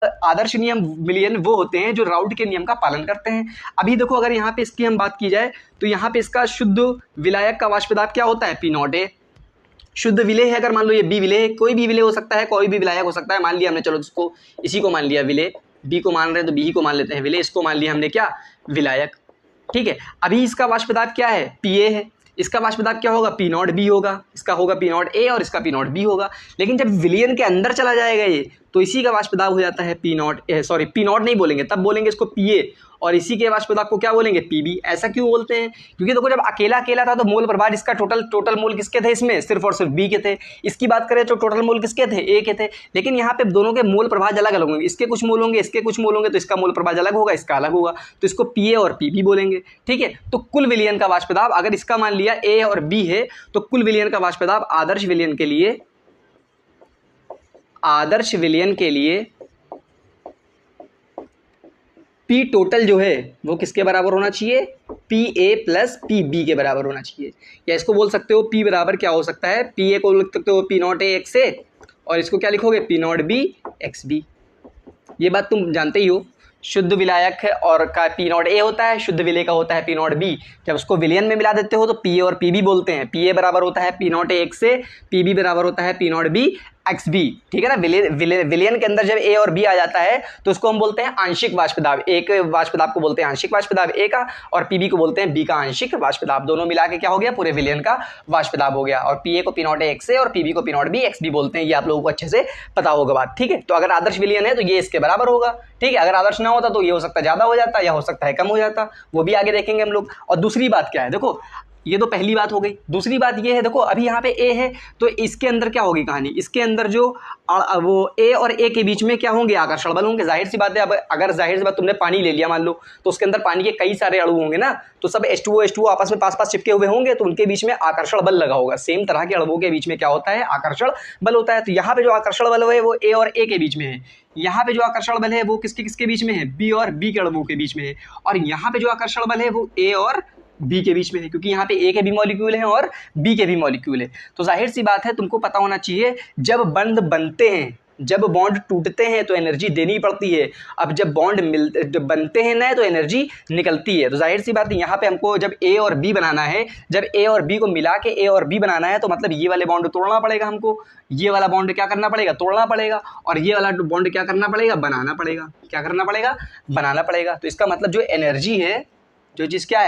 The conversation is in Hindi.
आदर्श नियम विलयन वो होते हैं जो राउट के नियम का पालन करते हैं। अभी देखो अगर यहाँ पे इसकी हम बात की जाए तो यहाँ पे इसका शुद्ध विलायक का वाष्प दाब क्या होता है, P0A। शुद्ध विलेय है, अगर मान लो ये बी विलेय, कोई भी विलेय हो सकता है, कोई भी विलायक हो सकता है। मान लिया हमने, चलो इसको इसी को मान लिया विलेय, बी को मान रहे हैं तो बी ही को मान लेते हैं विलेय, इसको मान लिया हमने क्या, विलायक। ठीक है, अभी इसका वाष्प दाब क्या है, PA है। इसका वाष्प दाब क्या होगा, P0B होगा। इसका होगा P0A और इसका P0B होगा। लेकिन जब विलयन के अंदर चला जाएगा ये, तो इसी का वाष्प दाब हो जाता है P0 नहीं बोलेंगे, तब बोलेंगे इसको PA, और इसी के वाष्प दाब को क्या बोलेंगे, PB। ऐसा क्यों बोलते हैं, क्योंकि देखो जब अकेला अकेला था तो मोल प्रभार इसका टोटल मोल किसके थे, इसमें सिर्फ और सिर्फ B के थे। इसकी बात करें तो टोटल मोल किसके थे, A के थे। लेकिन यहाँ पे दोनों के मोल प्रभार अलग अलग होंगे, इसके कुछ मोल होंगे, इसके कुछ मोल होंगे, तो इसका मोल प्रभार अलग होगा, इसका अलग होगा, तो इसको PA और PB बोलेंगे। ठीक है, तो कुल विलयन का वाष्प दाब अगर इसका मान लिया A और B है, तो कुल विलयन का वाष्प दाब आदर्श विलयन के लिए P टोटल जो है वो किसके बराबर होना चाहिए, PA प्लस PB के बराबर होना चाहिए। या इसको बोल सकते हो P बराबर क्या हो सकता है, PA को लिख सकते हो P0A XA, और इसको क्या लिखोगे, P0B XB। ये बात तुम जानते ही हो। शुद्ध विलायक है और का P0A होता है, शुद्ध विलेय का होता है P0B। जब उसको विलयन में मिला देते हो तो PA और PB बोलते हैं। PA बराबर होता है P0A XA, PB बराबर होता है P0B XB। ठीक है ना, विलयन के अंदर जब A और B आ जाता है तो उसको हम बोलते हैं आंशिक वाष्प दाब। A के वाष्प दाब को बोलते हैं आंशिक वाष्प दाब A का, और PB को बोलते हैं B का आंशिक वाष्प दाब। दोनों मिला के क्या हो गया, पूरे विलयन का वाष्प दाब हो गया। और PA को P0A XA और PB को P0B XB बोलते हैं। ये आप लोगों को अच्छे से पता होगा बात। ठीक है, तो अगर आदर्श विलयन है तो ये इसके बराबर होगा। ठीक है, अगर आदर्श ना होता तो ये हो सकता है ज्यादा हो जाता या हो सकता है कम हो जाता, वो भी आगे देखेंगे हम लोग। और दूसरी बात क्या है, देखो ये तो पहली बात हो गई। दूसरी बात ये है, देखो अभी यहाँ पे A है तो इसके अंदर क्या होगी कहानी, इसके अंदर जो वो A और A के बीच में क्या होंगे, आकर्षण बल होंगे। जाहिर सी बात है, अब अगर जाहिर सी बात तुमने पानी ले लिया मान लो, तो उसके अंदर पानी के कई सारे अणु होंगे ना, तो सब H2O आपस में पास चिपके हुए होंगे, तो उनके बीच में आकर्षण बल लगा होगा। सेम तरह के अणुओं के बीच में क्या होता है, आकर्षण बल होता है। तो यहाँ पे जो आकर्षण बल है वो A और A के बीच में है। यहाँ पे जो आकर्षण बल है वो किसके किसके बीच में है, B और B के अणुओं के बीच में है। और यहाँ पे जो आकर्षण बल है वो A और B के बीच में है, क्योंकि यहाँ पे A के भी मॉलिक्यूल हैं और B के भी मॉलिक्यूल है। तो जाहिर सी बात है तुमको पता होना चाहिए, जब बंध बनते हैं, जब बॉन्ड टूटते हैं तो एनर्जी देनी पड़ती है। अब जब जब बनते हैं नए तो एनर्जी निकलती है। तो जाहिर सी बात है यहाँ पे हमको जब A और B बनाना है, जब A और B को मिला के A और B बनाना है, तो मतलब ये वाले बॉन्ड तोड़ना पड़ेगा हमको, ये वाला बॉन्ड क्या करना पड़ेगा, तोड़ना पड़ेगा, और ये वाला बॉन्ड क्या करना पड़ेगा, बनाना पड़ेगा। क्या करना पड़ेगा, बनाना पड़ेगा। तो इसका मतलब जो एनर्जी है, जो चीज़ क्या है,